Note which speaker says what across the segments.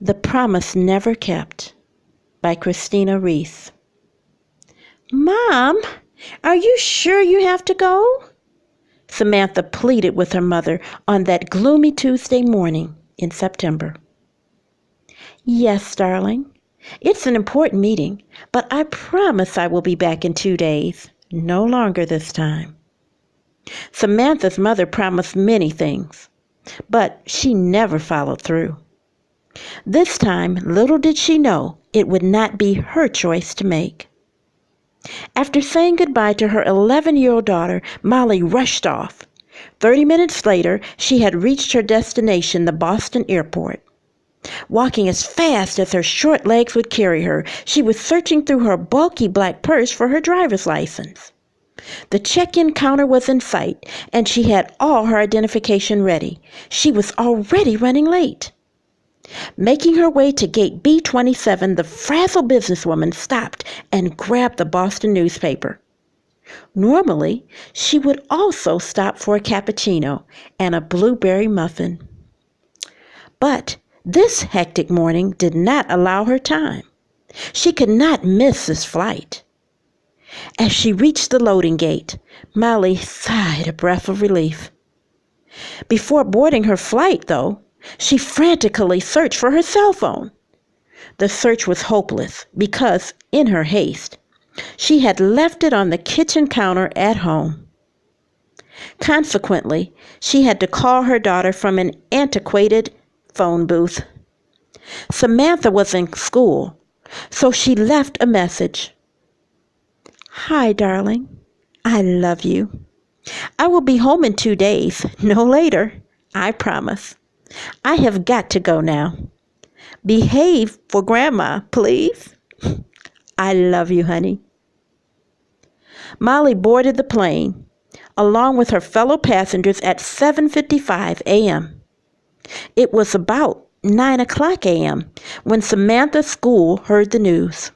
Speaker 1: The Promise Never Kept by Christina Reece. Mom, are you sure you have to go? Samantha pleaded with her mother on that gloomy Tuesday morning in September. Yes, darling. It's an important meeting, but I promise I will be back in 2 days. No longer this time. Samantha's mother promised many things, but she never followed through. This time, little did she know it would not be her choice to make. After saying goodbye to her 11-year-old daughter, Molly rushed off. 30 minutes later, she had reached her destination, the Boston airport. Walking as fast as her short legs would carry her, she was searching through her bulky black purse for her driver's license. The check-in counter was in sight, and she had all her identification ready. She was already running late. Making her way to gate B27, the frazzled businesswoman stopped and grabbed the Boston newspaper. Normally, she would also stop for a cappuccino and a blueberry muffin. But this hectic morning did not allow her time. She could not miss this flight. As she reached the loading gate, Molly sighed a breath of relief. Before boarding her flight, though, she frantically searched for her cell phone. The search was hopeless because, in her haste, she had left it on the kitchen counter at home. Consequently, she had to call her daughter from an antiquated phone booth. Samantha was in school, so she left a message. Hi, darling. I love you. I will be home in 2 days, no later, I promise. I have got to go now. Behave for Grandma, please. I love you, honey. Molly boarded the plane, along with her fellow passengers at 7:55 a.m. It was about 9 o'clock a.m. when Samantha's school heard the news.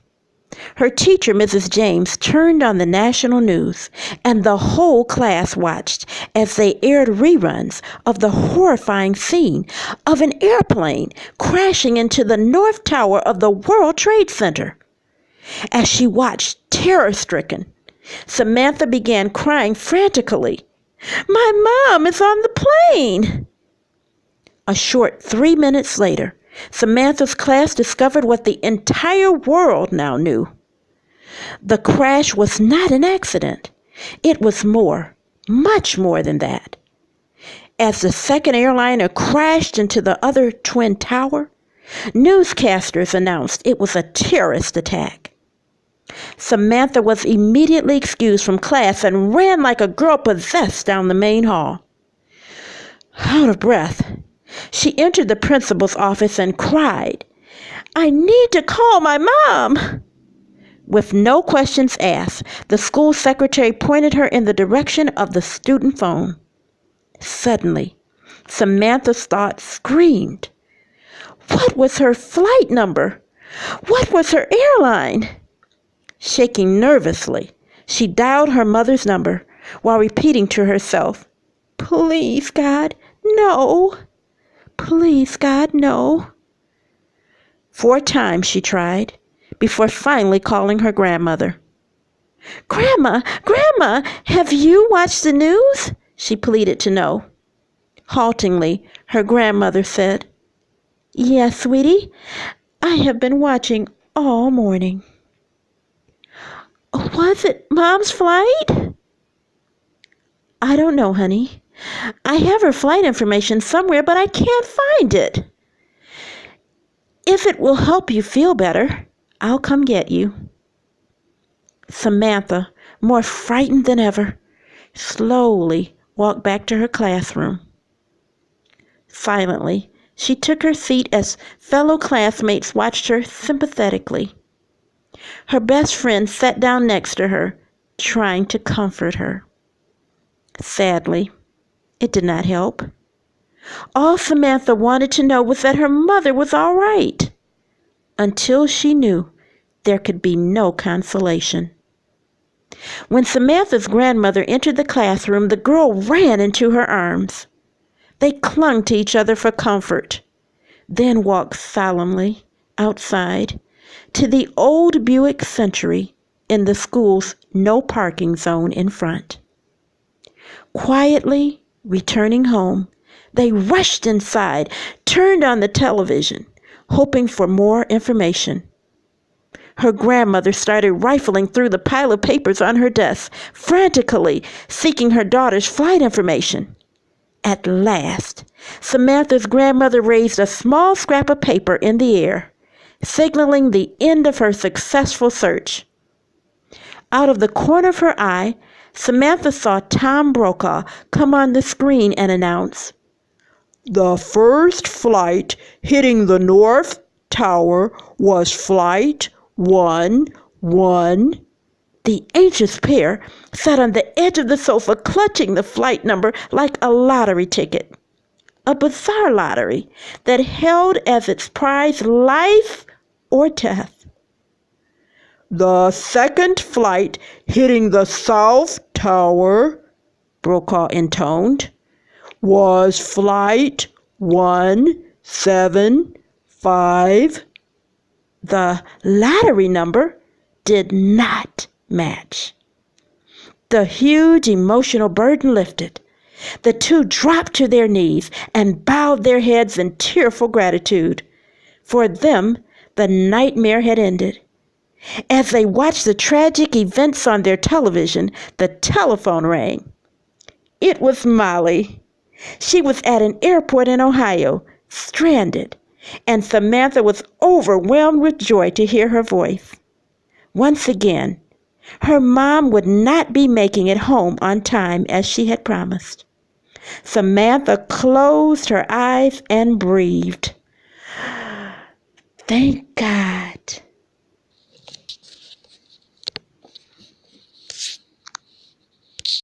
Speaker 1: Her teacher, Mrs. James, turned on the national news, and the whole class watched as they aired reruns of the horrifying scene of an airplane crashing into the North Tower of the World Trade Center. As she watched, terror-stricken, Samantha began crying frantically. "My mom is on the plane!" A short 3 minutes later, Samantha's class discovered what the entire world now knew. The crash was not an accident. It was more, much more than that. As the second airliner crashed into the other twin tower, newscasters announced it was a terrorist attack. Samantha was immediately excused from class and ran like a girl possessed down the main hall. Out of breath, she entered the principal's office and cried, "I need to call my mom!" With no questions asked, the school secretary pointed her in the direction of the student phone. Suddenly, Samantha's thoughts screamed. What was her flight number? What was her airline? Shaking nervously, she dialed her mother's number while repeating to herself, "Please, God, no. Please, God, no." 4 times she tried, before finally calling her grandmother. "Grandma, Grandma, have you watched the news?" she pleaded to know. Haltingly, her grandmother said, "Yes, sweetie, I have been watching all morning." "Was it Mom's flight?" "I don't know, honey. I have her flight information somewhere, but I can't find it. If it will help you feel better, I'll come get you." Samantha, more frightened than ever, slowly walked back to her classroom. Silently, she took her seat as fellow classmates watched her sympathetically. Her best friend sat down next to her, trying to comfort her. Sadly, it did not help. All Samantha wanted to know was that her mother was all right. Until she knew there could be no consolation. When Samantha's grandmother entered the classroom, the girl ran into her arms. They clung to each other for comfort. then walked solemnly outside to the old Buick Century in the school's no parking zone in front. Quietly returning home, they rushed inside, turned on the television, hoping for more information. Her grandmother started rifling through the pile of papers on her desk, frantically seeking her daughter's flight information. At last, Samantha's grandmother raised a small scrap of paper in the air, signaling the end of her successful search. Out of the corner of her eye, Samantha saw Tom Brokaw come on the screen and announce, "The first flight hitting the North Tower was Flight 111. The anxious pair sat on the edge of the sofa, clutching the flight number like a lottery ticket. A bizarre lottery that held as its prize life or death. "The second flight hitting the South Tower," Brokaw intoned, "was Flight 175. The lottery number did not match. The huge emotional burden lifted. The two dropped to their knees and bowed their heads in tearful gratitude. For them, the nightmare had ended. As they watched the tragic events on their television, the telephone rang. It was Molly. She was at an airport in Ohio, stranded, and Samantha was overwhelmed with joy to hear her voice. Once again, her mom would not be making it home on time as she had promised. Samantha closed her eyes and breathed. Thank God.